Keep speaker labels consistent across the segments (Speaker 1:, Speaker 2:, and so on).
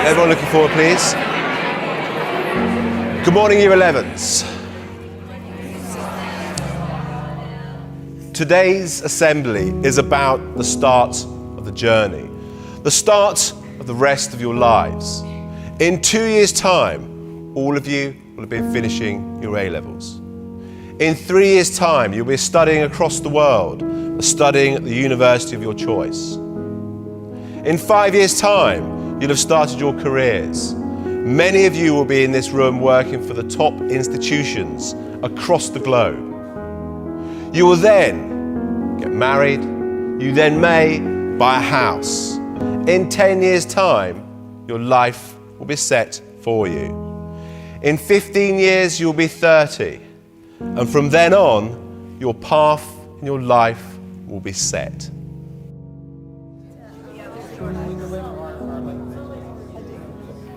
Speaker 1: Everyone looking forward, please. Good morning, Year 11s. Today's assembly is about the start of the journey, the start of the rest of your lives. In 2 years' time, all of you will have been finishing your A-levels. In 3 years' time, you'll be studying across the world, studying at the university of your choice. In 5 years' time, you'll have started your careers. Many of you will be in this room working for the top institutions across the globe. You will then get married. You then may buy a house. In 10 years' time, your life will be set for you. In 15 years, you'll be 30. And from then on, your path in your life will be set.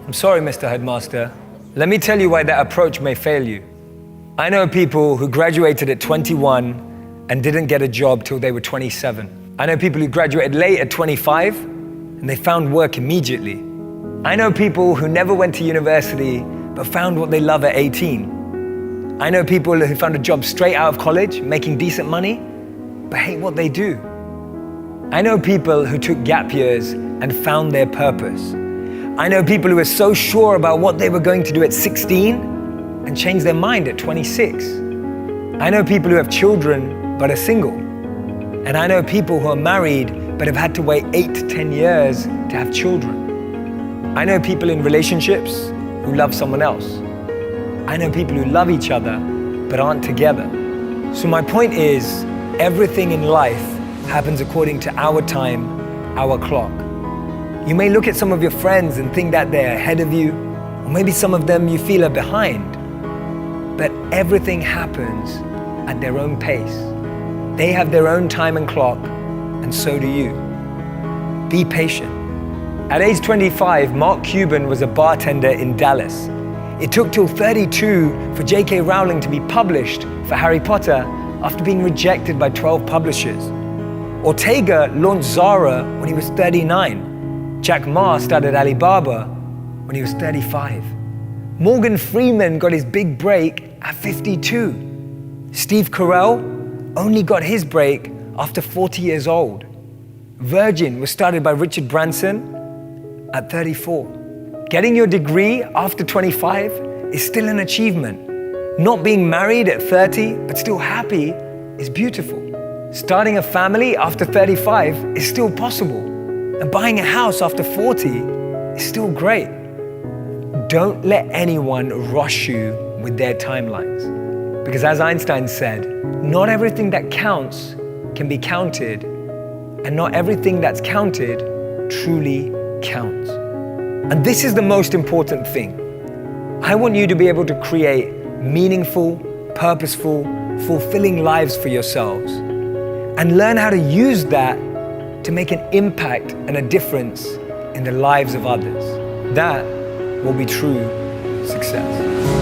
Speaker 2: I'm sorry, Mr. Headmaster. Let me tell you why that approach may fail you. I know people who graduated at 21 and didn't get a job till they were 27. I know people who graduated late at 25 and they found work immediately. I know people who never went to university but found what they love at 18. I know people who found a job straight out of college, making decent money, but hate what they do. I know people who took gap years and found their purpose. I know people who were so sure about what they were going to do at 16 and changed their mind at 26. I know people who have children but are single. And I know people who are married but have had to wait 8 to 10 years to have children. I know people in relationships who love someone else. I know people who love each other but aren't together. So my point is, everything in life happens according to our time, our clock. You may look at some of your friends and think that they're ahead of you, or maybe some of them you feel are behind. But everything happens at their own pace. They have their own time and clock, and so do you. Be patient. At age 25, Mark Cuban was a bartender in Dallas. It took till 32 for J.K. Rowling to be published for Harry Potter after being rejected by 12 publishers. Ortega launched Zara when he was 39. Jack Ma started Alibaba when he was 35. Morgan Freeman got his big break at 52. Steve Carell only got his break after 40 years old. Virgin was started by Richard Branson at 34. Getting your degree after 25 is still an achievement. Not being married at 30 but still happy is beautiful. Starting a family after 35 is still possible. And buying a house after 40 is still great. Don't let anyone rush you with their timelines. Because as Einstein said, not everything that counts can be counted, and not everything that's counted truly counts. And this is the most important thing. I want you to be able to create meaningful, purposeful, fulfilling lives for yourselves and learn how to use that to make an impact and a difference in the lives of others. That will be true success.